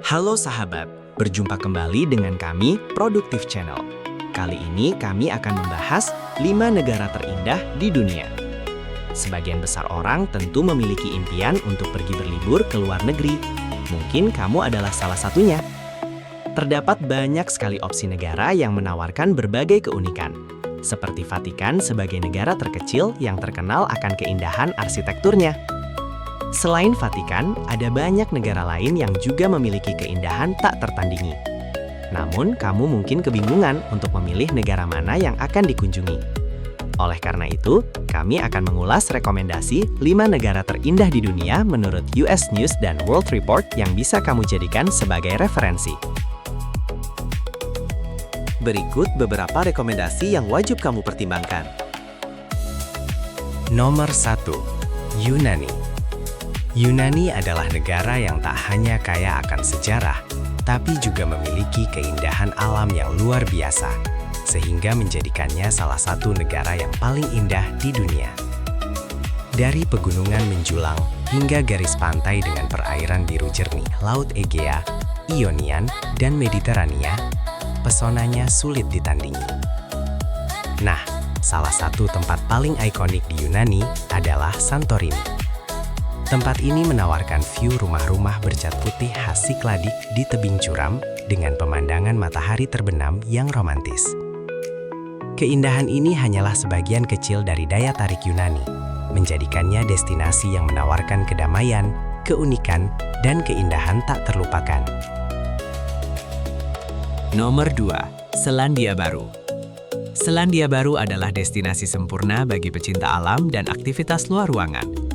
Halo sahabat, berjumpa kembali dengan kami, Produktif Channel. Kali ini kami akan membahas 5 negara terindah di dunia. Sebagian besar orang tentu memiliki impian untuk pergi berlibur ke luar negeri. Mungkin kamu adalah salah satunya. Terdapat banyak sekali opsi negara yang menawarkan berbagai keunikan, seperti Vatikan sebagai negara terkecil yang terkenal akan keindahan arsitekturnya. Selain Vatikan, ada banyak negara lain yang juga memiliki keindahan tak tertandingi. Namun, kamu mungkin kebingungan untuk memilih negara mana yang akan dikunjungi. Oleh karena itu, kami akan mengulas rekomendasi 5 negara terindah di dunia menurut US News dan World Report yang bisa kamu jadikan sebagai referensi. Berikut beberapa rekomendasi yang wajib kamu pertimbangkan. Nomor 1. Yunani. Yunani adalah negara yang tak hanya kaya akan sejarah, tapi juga memiliki keindahan alam yang luar biasa, sehingga menjadikannya salah satu negara yang paling indah di dunia. Dari pegunungan menjulang hingga garis pantai dengan perairan biru jernih Laut Egea, Ionian, dan Mediterania, pesonanya sulit ditandingi. Nah, salah satu tempat paling ikonik di Yunani adalah Santorini. Tempat ini menawarkan view rumah-rumah bercat putih khas Sikladik di tebing curam dengan pemandangan matahari terbenam yang romantis. Keindahan ini hanyalah sebagian kecil dari daya tarik Yunani, menjadikannya destinasi yang menawarkan kedamaian, keunikan, dan keindahan tak terlupakan. Nomor 2. Selandia Baru. Selandia Baru adalah destinasi sempurna bagi pecinta alam dan aktivitas luar ruangan.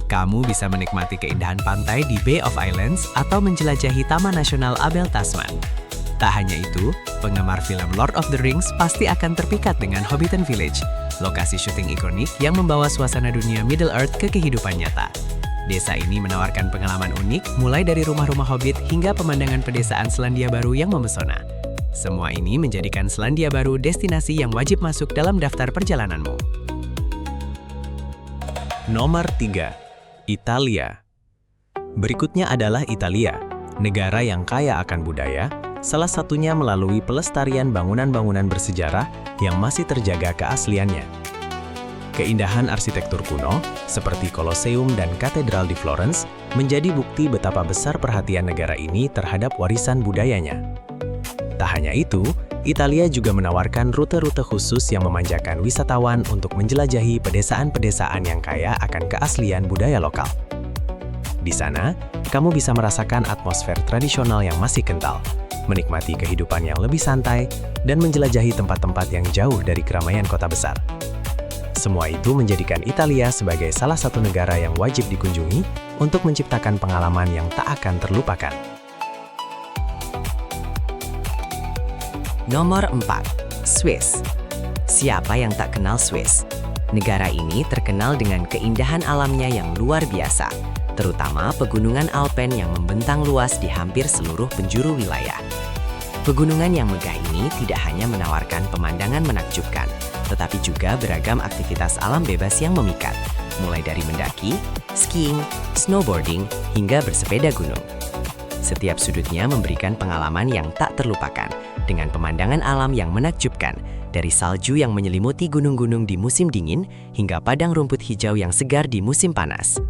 Kamu bisa menikmati keindahan pantai di Bay of Islands atau menjelajahi Taman Nasional Abel Tasman. Tak hanya itu, penggemar film Lord of the Rings pasti akan terpikat dengan Hobbiton Village, lokasi syuting ikonik yang membawa suasana dunia Middle-earth ke kehidupan nyata. Desa ini menawarkan pengalaman unik mulai dari rumah-rumah hobbit hingga pemandangan pedesaan Selandia Baru yang memesona. Semua ini menjadikan Selandia Baru destinasi yang wajib masuk dalam daftar perjalananmu. Nomor 3. Italia. Berikutnya adalah Italia, negara yang kaya akan budaya, salah satunya melalui pelestarian bangunan-bangunan bersejarah yang masih terjaga keasliannya. Keindahan arsitektur kuno, seperti Colosseum dan Katedral di Florence, menjadi bukti betapa besar perhatian negara ini terhadap warisan budayanya. Tak hanya itu, Italia juga menawarkan rute-rute khusus yang memanjakan wisatawan untuk menjelajahi pedesaan-pedesaan yang kaya akan keaslian budaya lokal. Di sana, kamu bisa merasakan atmosfer tradisional yang masih kental, menikmati kehidupan yang lebih santai, dan menjelajahi tempat-tempat yang jauh dari keramaian kota besar. Semua itu menjadikan Italia sebagai salah satu negara yang wajib dikunjungi untuk menciptakan pengalaman yang tak akan terlupakan. Nomor 4. Swiss. Siapa yang tak kenal Swiss? Negara ini terkenal dengan keindahan alamnya yang luar biasa, terutama pegunungan Alpen yang membentang luas di hampir seluruh penjuru wilayah. Pegunungan yang megah ini tidak hanya menawarkan pemandangan menakjubkan, tetapi juga beragam aktivitas alam bebas yang memikat, mulai dari mendaki, skiing, snowboarding, hingga bersepeda gunung. Setiap sudutnya memberikan pengalaman yang tak terlupakan, dengan pemandangan alam yang menakjubkan, dari salju yang menyelimuti gunung-gunung di musim dingin, hingga padang rumput hijau yang segar di musim panas.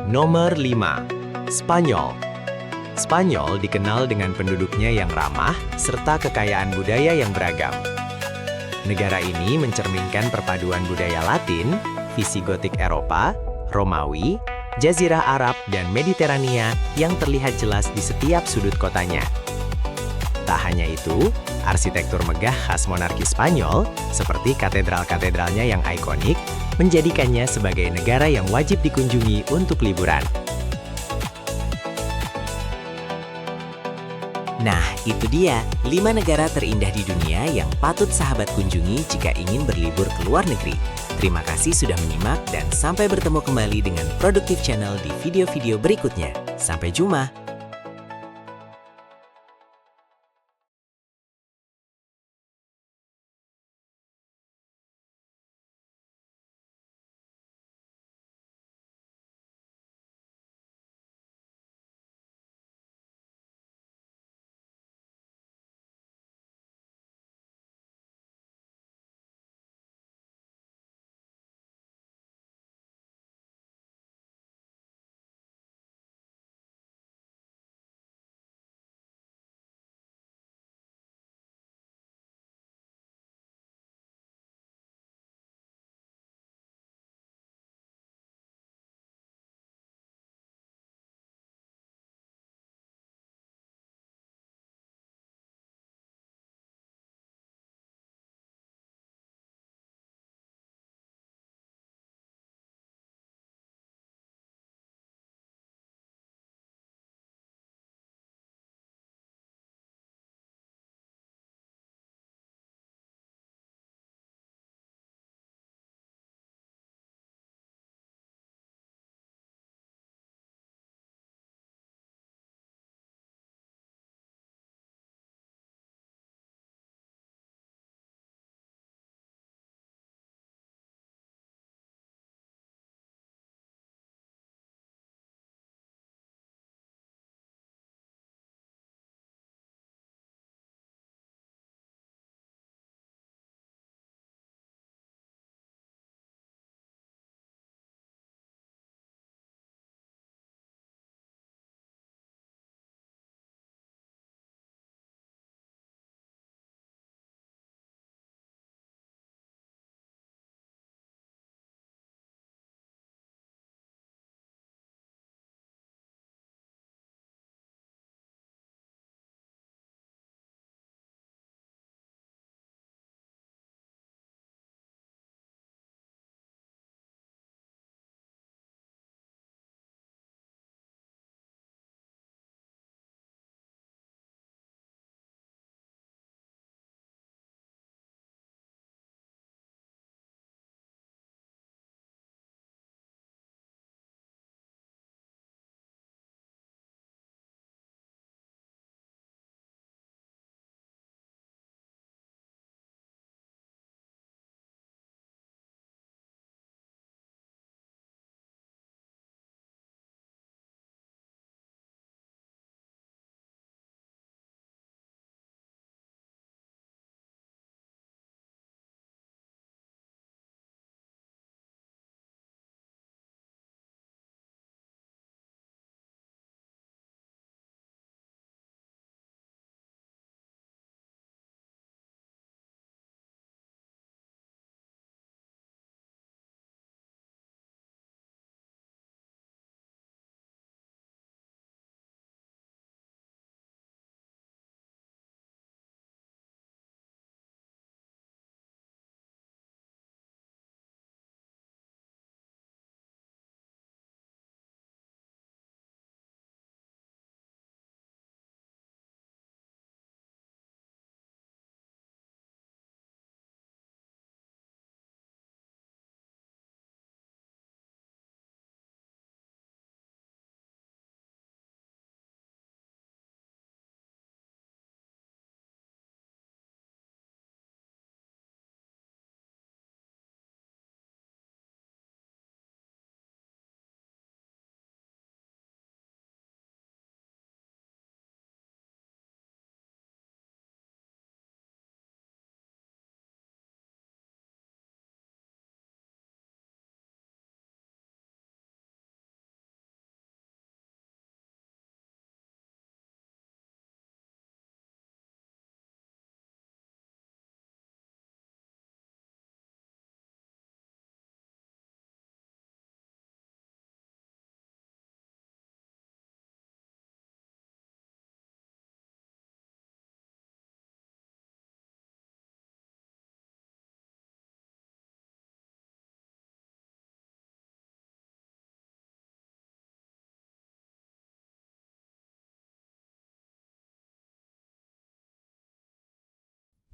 Nomor 5. Spanyol. Spanyol dikenal dengan penduduknya yang ramah, serta kekayaan budaya yang beragam. Negara ini mencerminkan perpaduan budaya Latin, Visigotik Eropa, Romawi, Jazirah Arab, dan Mediterania yang terlihat jelas di setiap sudut kotanya. Tak hanya itu, arsitektur megah khas monarki Spanyol, seperti katedral-katedralnya yang ikonik, menjadikannya sebagai negara yang wajib dikunjungi untuk liburan. Nah, itu dia 5 negara terindah di dunia yang patut sahabat kunjungi jika ingin berlibur ke luar negeri. Terima kasih sudah menyimak dan sampai bertemu kembali dengan Produktif Channel di video-video berikutnya. Sampai jumpa!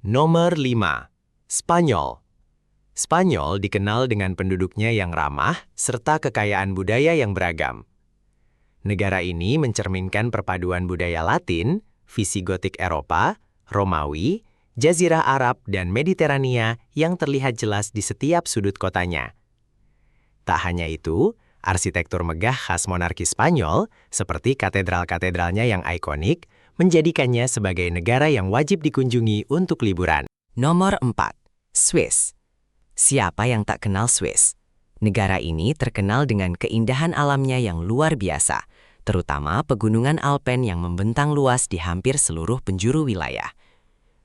Nomor 5. Spanyol. Spanyol dikenal dengan penduduknya yang ramah serta kekayaan budaya yang beragam. Negara ini mencerminkan perpaduan budaya Latin, Visigotik Eropa, Romawi, Jazirah Arab, dan Mediterania yang terlihat jelas di setiap sudut kotanya. Tak hanya itu, arsitektur megah khas monarki Spanyol, seperti katedral-katedralnya yang ikonik, menjadikannya sebagai negara yang wajib dikunjungi untuk liburan. Nomor 4. Swiss. Siapa yang tak kenal Swiss? Negara ini terkenal dengan keindahan alamnya yang luar biasa, terutama pegunungan Alpen yang membentang luas di hampir seluruh penjuru wilayah.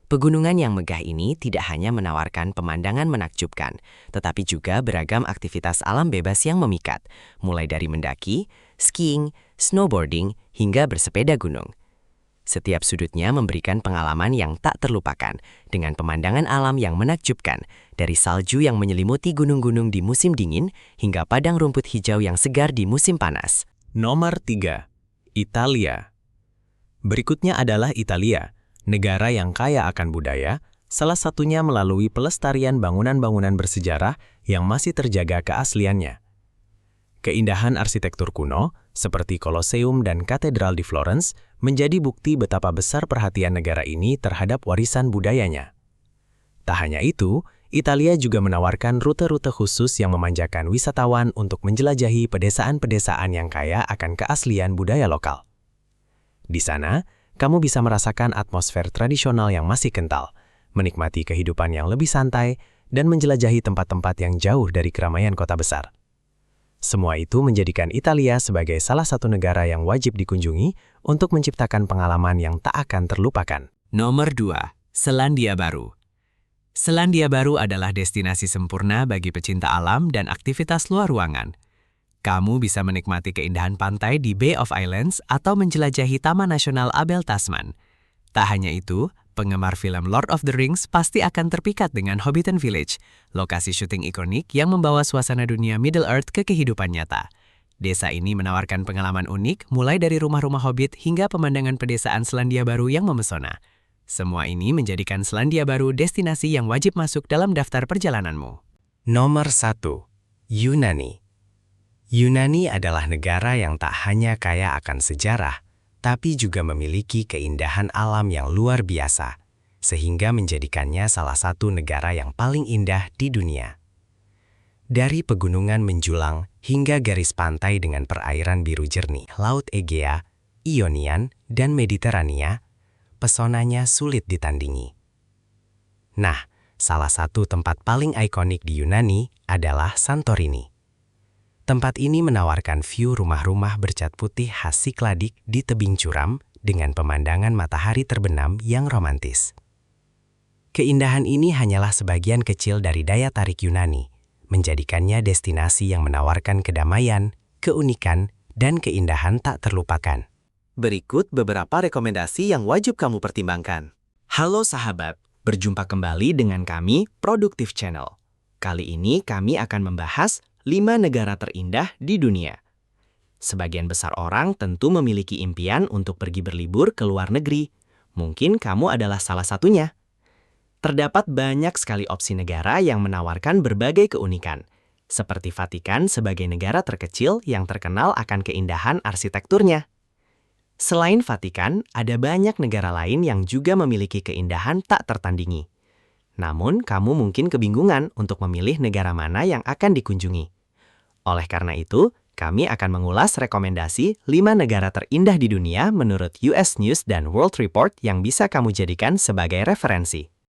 Pegunungan yang megah ini tidak hanya menawarkan pemandangan menakjubkan, tetapi juga beragam aktivitas alam bebas yang memikat, mulai dari mendaki, skiing, snowboarding, hingga bersepeda gunung. Setiap sudutnya memberikan pengalaman yang tak terlupakan, dengan pemandangan alam yang menakjubkan, dari salju yang menyelimuti gunung-gunung di musim dingin, hingga padang rumput hijau yang segar di musim panas. Nomor 3. Italia. Berikutnya adalah Italia, negara yang kaya akan budaya, salah satunya melalui pelestarian bangunan-bangunan bersejarah yang masih terjaga keasliannya. Keindahan arsitektur kuno, seperti Colosseum dan Katedral di Florence, menjadi bukti betapa besar perhatian negara ini terhadap warisan budayanya. Tak hanya itu, Italia juga menawarkan rute-rute khusus yang memanjakan wisatawan untuk menjelajahi pedesaan-pedesaan yang kaya akan keaslian budaya lokal. Di sana, kamu bisa merasakan atmosfer tradisional yang masih kental, menikmati kehidupan yang lebih santai, dan menjelajahi tempat-tempat yang jauh dari keramaian kota besar. Semua itu menjadikan Italia sebagai salah satu negara yang wajib dikunjungi untuk menciptakan pengalaman yang tak akan terlupakan. Nomor 2. Selandia Baru. Selandia Baru adalah destinasi sempurna bagi pecinta alam dan aktivitas luar ruangan. Kamu bisa menikmati keindahan pantai di Bay of Islands atau menjelajahi Taman Nasional Abel Tasman. Tak hanya itu, penggemar film Lord of the Rings pasti akan terpikat dengan Hobbiton Village, lokasi syuting ikonik yang membawa suasana dunia Middle-earth ke kehidupan nyata. Desa ini menawarkan pengalaman unik mulai dari rumah-rumah hobbit hingga pemandangan pedesaan Selandia Baru yang memesona. Semua ini menjadikan Selandia Baru destinasi yang wajib masuk dalam daftar perjalananmu. Nomor 1. Yunani. Yunani adalah negara yang tak hanya kaya akan sejarah, tapi juga memiliki keindahan alam yang luar biasa, sehingga menjadikannya salah satu negara yang paling indah di dunia. Dari pegunungan menjulang hingga garis pantai dengan perairan biru jernih, Laut Egea, Ionian, dan Mediterania, pesonanya sulit ditandingi. Nah, salah satu tempat paling ikonik di Yunani adalah Santorini. Tempat ini menawarkan view rumah-rumah bercat putih khas Sikladik di tebing curam dengan pemandangan matahari terbenam yang romantis. Keindahan ini hanyalah sebagian kecil dari daya tarik Yunani, menjadikannya destinasi yang menawarkan kedamaian, keunikan, dan keindahan tak terlupakan. Berikut beberapa rekomendasi yang wajib kamu pertimbangkan. Halo sahabat, berjumpa kembali dengan kami, Produktif Channel. Kali ini kami akan membahas 5 negara terindah di dunia. Sebagian besar orang tentu memiliki impian untuk pergi berlibur ke luar negeri. Mungkin kamu adalah salah satunya. Terdapat banyak sekali opsi negara yang menawarkan berbagai keunikan, seperti Vatikan sebagai negara terkecil yang terkenal akan keindahan arsitekturnya. Selain Vatikan, ada banyak negara lain yang juga memiliki keindahan tak tertandingi. Namun, kamu mungkin kebingungan untuk memilih negara mana yang akan dikunjungi. Oleh karena itu, kami akan mengulas rekomendasi 5 negara terindah di dunia menurut US News dan World Report yang bisa kamu jadikan sebagai referensi.